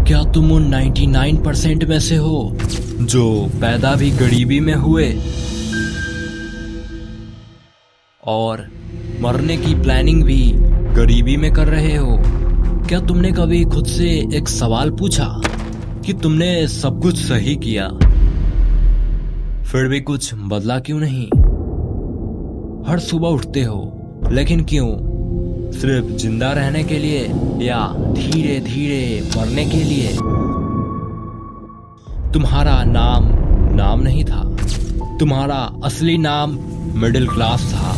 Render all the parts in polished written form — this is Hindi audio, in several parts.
क्या तुम उन 99% में से हो जो पैदा भी गरीबी में हुए और मरने की प्लानिंग भी गरीबी में कर रहे हो? क्या तुमने कभी खुद से एक सवाल पूछा कि तुमने सब कुछ सही किया फिर भी कुछ बदला क्यों नहीं? हर सुबह उठते हो, लेकिन क्यों? सिर्फ जिंदा रहने के लिए या धीरे धीरे मरने के लिए? तुम्हारा नाम नहीं था। तुम्हारा असली नाम मिडिल क्लास था।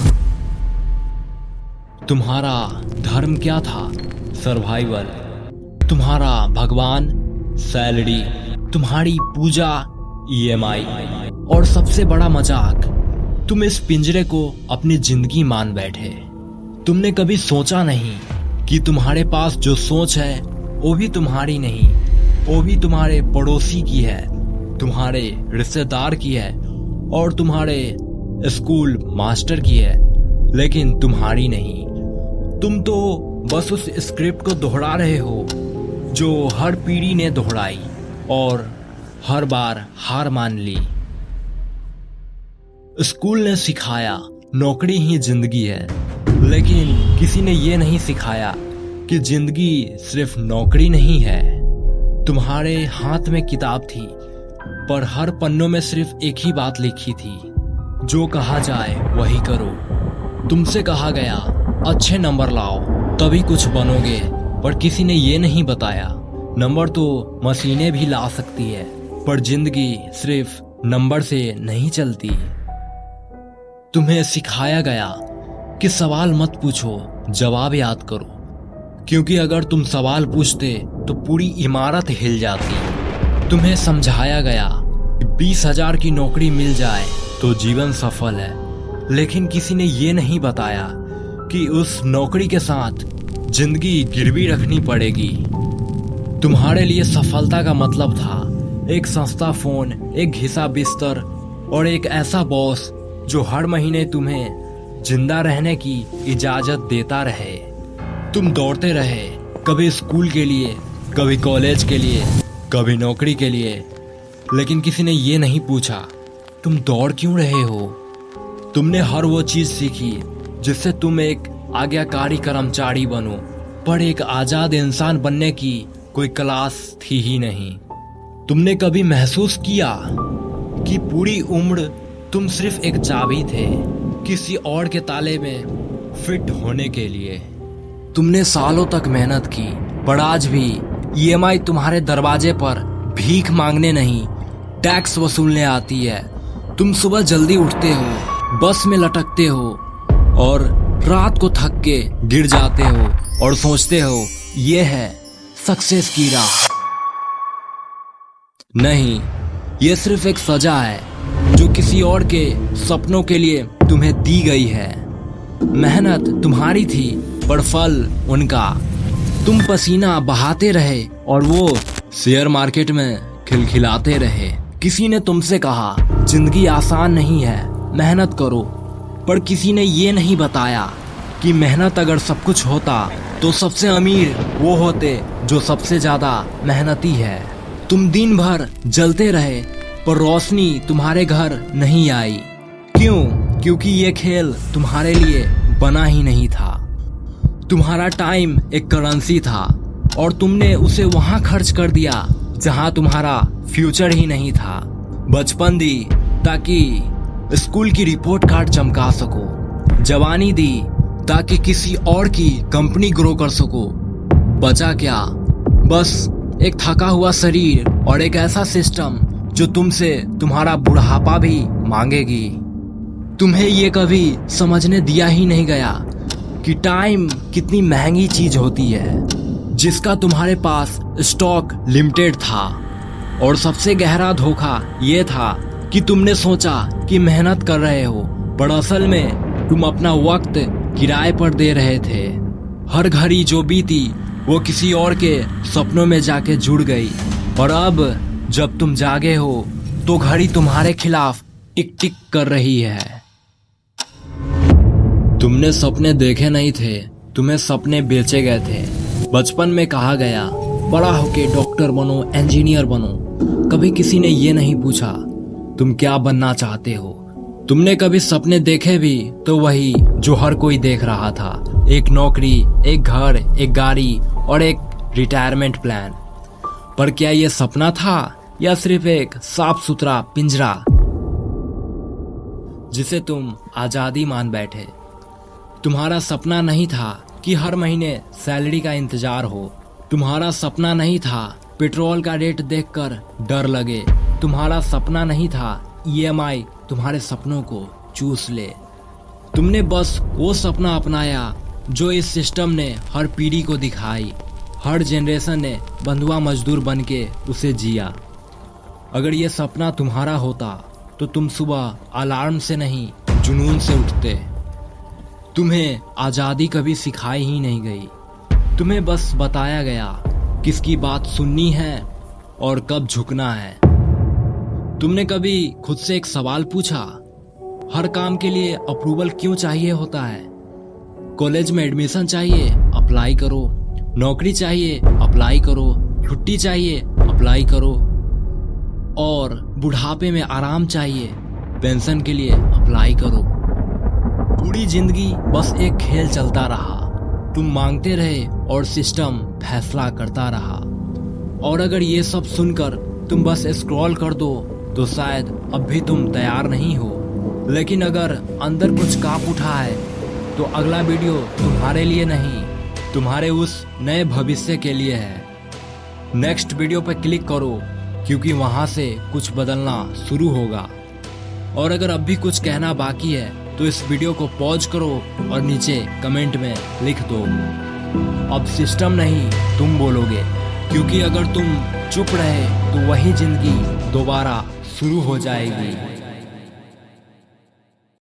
तुम्हारा धर्म क्या था? सर्वाइवल। तुम्हारा भगवान सैलरी। तुम्हारी पूजा EMI। और सबसे बड़ा मजाक, तुम इस पिंजरे को अपनी जिंदगी मान बैठे। तुमने कभी सोचा नहीं कि तुम्हारे पास जो सोच है वो भी तुम्हारी नहीं, वो भी तुम्हारे पड़ोसी की है, तुम्हारे रिश्तेदार की है और तुम्हारे स्कूल मास्टर की है, लेकिन तुम्हारी नहीं। तुम तो बस उस स्क्रिप्ट को दोहरा रहे हो जो हर पीढ़ी ने दोहराई और हर बार हार मान ली। स्कूल ने सिखाया नौकरी ही जिंदगी है, लेकिन किसी ने ये नहीं सिखाया कि जिंदगी सिर्फ नौकरी नहीं है। तुम्हारे हाथ में किताब थी, पर हर पन्नों में सिर्फ एक ही बात लिखी थी, जो कहा जाए वही करो। तुमसे कहा गया अच्छे नंबर लाओ तभी कुछ बनोगे, पर किसी ने ये नहीं बताया नंबर तो मशीनें भी ला सकती है, पर जिंदगी सिर्फ नंबर से नहीं चलती। तुम्हें सिखाया गया कि सवाल मत पूछो, जवाब याद करो, क्योंकि अगर तुम सवाल पूछते तो पूरी इमारत हिल जाती। तुम्हें समझाया गया कि 20,000 की नौकरी मिल जाए तो जीवन सफल है, लेकिन किसी ने ये नहीं बताया कि उस नौकरी के साथ जिंदगी गिरवी रखनी पड़ेगी। तुम्हारे लिए सफलता का मतलब था एक सस्ता फोन, एक घिसा बिस्तर और एक ऐसा बॉस जो हर महीने तुम्हें जिंदा रहने की इजाजत देता रहे। तुम दौड़ते रहे, कभी स्कूल के लिए, कभी कॉलेज के लिए, कभी नौकरी के लिए, लेकिन किसी ने ये नहीं पूछा तुम दौड़ क्यों रहे हो। तुमने हर वो चीज सीखी जिससे तुम एक आज्ञाकारी कर्मचारी बनो, पर एक आजाद इंसान बनने की कोई क्लास थी ही नहीं। तुमने कभी महसूस किया कि पूरी उम्र तुम सिर्फ एक चाबी थे किसी और के ताले में फिट होने के लिए? तुमने सालों तक मेहनत की, पर आज भी EMI तुम्हारे दरवाजे पर भीख मांगने नहीं, टैक्स वसूलने आती है। तुम सुबह जल्दी उठते हो, बस में लटकते हो और रात को थक के गिर जाते हो और सोचते हो ये है सक्सेस की राह। नहीं, ये सिर्फ एक सजा है जो किसी और के सपनों के लिए तुम्हें दी गई है। मेहनत तुम्हारी थी, पर फल उनका। तुम पसीना बहाते रहे और वो शेयर मार्केट में खिलखिलाते रहे। किसी ने तुमसे कहा जिंदगी आसान नहीं है, मेहनत करो, पर किसी ने ये नहीं बताया कि मेहनत अगर सब कुछ होता तो सबसे अमीर वो होते जो सबसे ज्यादा मेहनती है। तुम दिन भर जलते रहे, पर रोशनी तुम्हारे घर नहीं आई। क्यों? क्योंकि ये खेल तुम्हारे लिए बना ही नहीं था। तुम्हारा टाइम एक करेंसी था और तुमने उसे वहां खर्च कर दिया जहां तुम्हारा फ्यूचर ही नहीं था। बचपन दी ताकि स्कूल की रिपोर्ट कार्ड चमका सको, जवानी दी ताकि किसी और की कंपनी ग्रो कर सको। बचा क्या? बस एक थका हुआ शरीर और एक ऐसा सिस्टम जो तुमसे तुम्हारा बुढ़ापा भी मांगेगी। तुम्हें ये कभी समझने दिया ही नहीं गया कि टाइम कितनी महंगी चीज होती है, जिसका तुम्हारे पास स्टॉक लिमिटेड था। और सबसे गहरा धोखा ये था कि तुमने सोचा कि मेहनत कर रहे हो, पर असल में तुम अपना वक्त किराए पर दे रहे थे। हर घड़ी जो बीती वो किसी और के सपनों में जाके जुड़ गई, और अब जब तुम जागे हो तो घड़ी तुम्हारे खिलाफ टिक टिक कर रही है। तुमने सपने देखे नहीं थे, तुम्हें सपने बेचे गए थे। बचपन में कहा गया बड़ा होके डॉक्टर बनो, इंजीनियर बनो। कभी किसी ने ये नहीं पूछा तुम क्या बनना चाहते हो। तुमने कभी सपने देखे भी तो वही जो हर कोई देख रहा था, एक नौकरी, एक घर, एक गाड़ी और एक रिटायरमेंट प्लान। पर क्या ये सपना था या सिर्फ एक साफ सुथरा पिंजरा जिसे तुम आजादी मान बैठे? तुम्हारा सपना नहीं था कि हर महीने सैलरी का इंतजार हो। तुम्हारा सपना नहीं था पेट्रोल का रेट देखकर डर लगे। तुम्हारा सपना नहीं था EMI तुम्हारे सपनों को चूस ले। तुमने बस वो सपना अपनाया जो इस सिस्टम ने हर पीढ़ी को दिखाई। हर जनरेशन ने बंधुआ मजदूर बन के उसे जिया। अगर ये सपना तुम्हारा होता तो तुम सुबह अलार्म से नहीं जुनून से उठते। तुम्हें आज़ादी कभी सिखाई ही नहीं गई। तुम्हें बस बताया गया किसकी बात सुननी है और कब झुकना है। तुमने कभी खुद से एक सवाल पूछा, हर काम के लिए अप्रूवल क्यों चाहिए होता है? कॉलेज में एडमिशन चाहिए, अप्लाई करो। नौकरी चाहिए, अप्लाई करो। छुट्टी चाहिए, अप्लाई करो। और बुढ़ापे में आराम चाहिए, पेंशन के लिए अप्लाई करो। पूरी जिंदगी बस एक खेल चलता रहा। तुम मांगते रहे और सिस्टम फैसला करता रहा। और अगर ये सब सुनकर तुम बस स्क्रॉल कर दो तो शायद अब भी तुम तैयार नहीं हो। लेकिन अगर अंदर कुछ कांप उठा है तो अगला वीडियो तुम्हारे लिए नहीं, तुम्हारे उस नए भविष्य के लिए है। नेक्स्ट वीडियो पर क्लिक करो क्योंकि वहां से कुछ बदलना शुरू होगा। और अगर अब भी कुछ कहना बाकी है तो इस वीडियो को पॉज करो और नीचे कमेंट में लिख दो। अब सिस्टम नहीं तुम बोलोगे, क्योंकि अगर तुम चुप रहे तो वही जिंदगी दोबारा शुरू हो जाएगी।